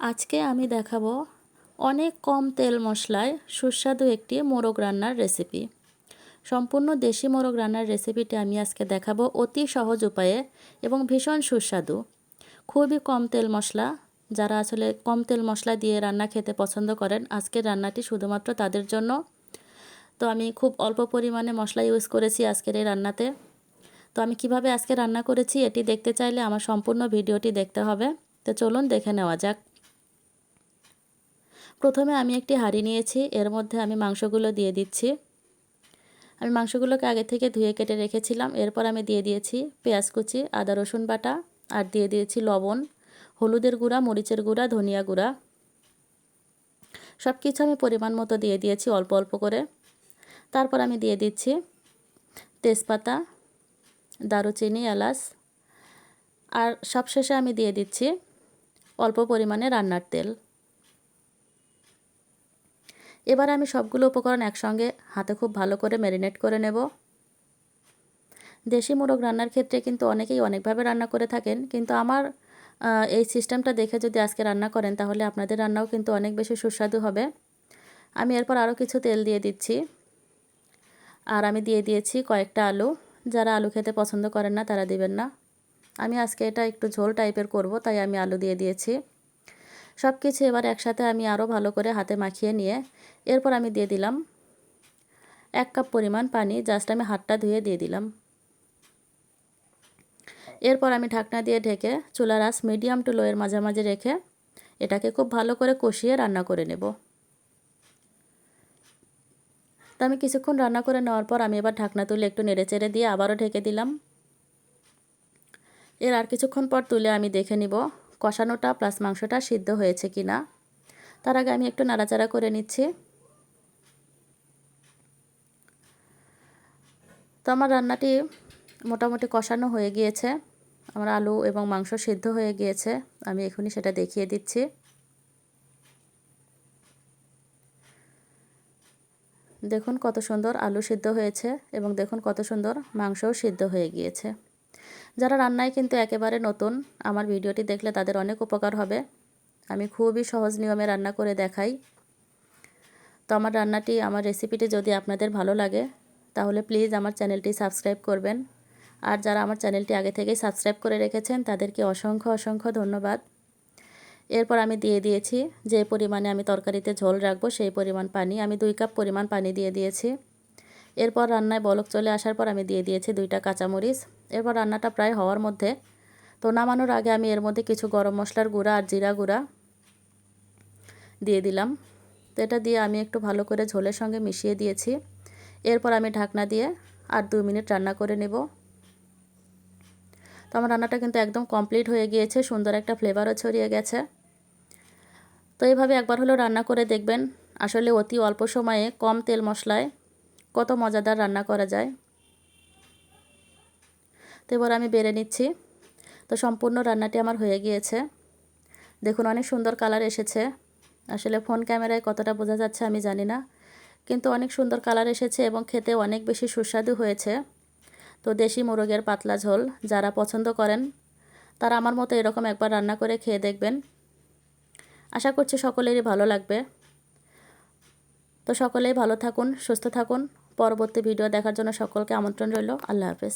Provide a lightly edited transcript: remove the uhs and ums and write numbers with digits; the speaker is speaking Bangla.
আজকে আমি দেখাবো অনেক কম তেল মশলায় সুস্বাদু একটি মোরগ রান্নার রেসিপি। সম্পূর্ণ দেশি মোরগ রান্নার রেসিপিটি আমি আজকে দেখাবো অতি সহজ উপায়ে এবং ভীষণ সুস্বাদু। খুবই কম তেল মশলা, যারা আসলে কম তেল মশলা দিয়ে রান্না খেতে পছন্দ করেন, আজকের রান্নাটি শুধুমাত্র তাদের জন্য। তো আমি খুব অল্প পরিমাণে মশলা ইউজ করেছি আজকের এই রান্নাতে। তো আমি কিভাবে আজকে রান্না করেছি এটি দেখতে চাইলে আমার সম্পূর্ণ ভিডিওটি দেখতে হবে। তো চলুন দেখে নেওয়া যাক। প্রথমে আমি একটি হাঁড়ি নিয়েছি, এর মধ্যে আমি মাংসগুলো দিয়ে দিচ্ছি। আমি মাংসগুলোকে আগে থেকে ধুয়ে কেটে রেখেছিলাম। এরপর আমি দিয়ে দিয়েছি পেঁয়াজ কুচি, আদা রসুন বাটা, আর দিয়ে দিয়েছি লবণ, হলুদের গুঁড়া, মরিচের গুঁড়া, ধনিয়া গুঁড়া। সব কিছু আমি পরিমাণ মতো দিয়ে দিয়েছি অল্প অল্প করে। তারপর আমি দিয়ে দিচ্ছি তেজপাতা, দারুচিনি, এলাচ, আর সবশেষে আমি দিয়ে দিচ্ছি অল্প পরিমাণে রান্নার তেল। এবার আমি সবগুলো উপকরণ একসঙ্গে হাতে খুব ভালো করে ম্যারিনেট করে নেব। দেশি মোরগ রান্নার ক্ষেত্রে কিন্তু অনেকেই অনেকভাবে রান্না করে থাকেন, কিন্তু আমার এই সিস্টেমটা দেখে যদি আজকে রান্না করেন তাহলে আপনাদের রান্নাও কিন্তু অনেক বেশি সুস্বাদু হবে। আমি এরপর আরও কিছু তেল দিয়ে দিচ্ছি, আর আমি দিয়ে দিয়েছি কয়েকটা আলু। যারা আলু খেতে পছন্দ করেন না তারা দিবেন না। আমি আজকে এটা একটু ঝোল টাইপের করব, তাই আমি আলু দিয়ে দিয়েছি। সব কিছু এবার একসাথে আমি আরও ভালো করে হাতে মাখিয়ে নিয়ে এরপর আমি দিয়ে দিলাম 1 কাপ পরিমাণ পানি। জাস্ট আমি হাতটা ধুয়ে দিয়ে দিলাম। এরপর আমি ঢাকনা দিয়ে ঢেকে চুলার আঁচ মিডিয়াম টু লোয়ের মাঝামাঝি রেখে এটাকে খুব ভালো করে কষিয়ে রান্না করে নেব। তো আমি কিছুক্ষণ রান্না করে নেওয়ার পর আমি এবার ঢাকনা তুলে একটু নেড়েচেড়ে দিয়ে আবারও ঢেকে দিলাম। এর আর কিছুক্ষণ পর তুলে আমি দেখে নিব কষানোটা প্লাস মাংসটা সিদ্ধ হয়েছে কি না। তার আগে আমি একটু নাড়াচাড়া করে নিচ্ছি। তো আমার রান্নাটি মোটামুটি কষানো হয়ে গিয়েছে, আমার আলু এবং মাংস সিদ্ধ হয়ে গিয়েছে। আমি এখনই সেটা দেখিয়ে দিচ্ছি। দেখুন কত সুন্দর আলু সিদ্ধ হয়েছে এবং দেখুন কত সুন্দর মাংসও সিদ্ধ হয়ে গিয়েছে। যারা রান্নায় কিন্তু একেবারে নতুন, আমার ভিডিওটি দেখলে তাদের অনেক উপকার হবে। আমি খুবই সহজ নিয়মে রান্না করে দেখাই। তো আমার রান্নাটি, আমার রেসিপিটি যদি আপনাদের ভালো লাগে তাহলে প্লিজ আমার চ্যানেলটি সাবস্ক্রাইব করবেন। আর যারা আমার চ্যানেলটি আগে থেকেই সাবস্ক্রাইব করে রেখেছেন তাদেরকে অসংখ্য অসংখ্য ধন্যবাদ। এরপর আমি দিয়ে দিয়েছি যে পরিমাণে আমি তরকারিতে ঝোল রাখবো সেই পরিমাণ পানি। আমি 2 কাপ পরিমাণ পানি দিয়ে দিয়েছি। এরপর রান্নায় বলক চলে আসার পর আমি দিয়ে দিয়েছি 2টা কাঁচামরিচ। এরপর রান্নাটা প্রায় হওয়ার মধ্যে, তো নামানোর আগে আমি এর মধ্যে কিছু গরম মশলার গুঁড়া আর জিরা গুঁড়া দিয়ে দিলাম। তো এটা দিয়ে আমি একটু ভালো করে ঝোলের সঙ্গে মিশিয়ে দিয়েছি। এরপর আমি ঢাকনা দিয়ে আর 2 মিনিট রান্না করে নেব। তো আমার রান্নাটা কিন্তু একদম কমপ্লিট হয়ে গিয়েছে, সুন্দর একটা ফ্লেভারও ছড়িয়ে গেছে। তো এইভাবে একবার হলেও রান্না করে দেখবেন, আসলে অতি অল্প সময়ে কম তেল মশলায় কত মজাদার রান্না করা যায়। তো এবার আমি বেড়ে নিচ্ছি। তো সম্পূর্ণ রান্নাটি আমার হয়ে গিয়েছে। দেখুন অনেক সুন্দর কালার এসেছে। আসলে ফোন ক্যামেরায় কতটা বোঝা যাচ্ছে আমি জানি না, কিন্তু অনেক সুন্দর কালার এসেছে এবং খেতে অনেক বেশি সুস্বাদু হয়েছে। তো দেশি মোরগের পাতলা ঝোল যারা পছন্দ করেন তারা আমার মতো এরকম একবার রান্না করে খেয়ে দেখবেন। আশা করছি সকলেরই ভালো লাগবে। তো সকলেই ভালো থাকুন, সুস্থ থাকুন। পরবর্তী ভিডিও দেখার জন্য সকলকে আমন্ত্রণ রইল। আল্লাহ হাফেজ।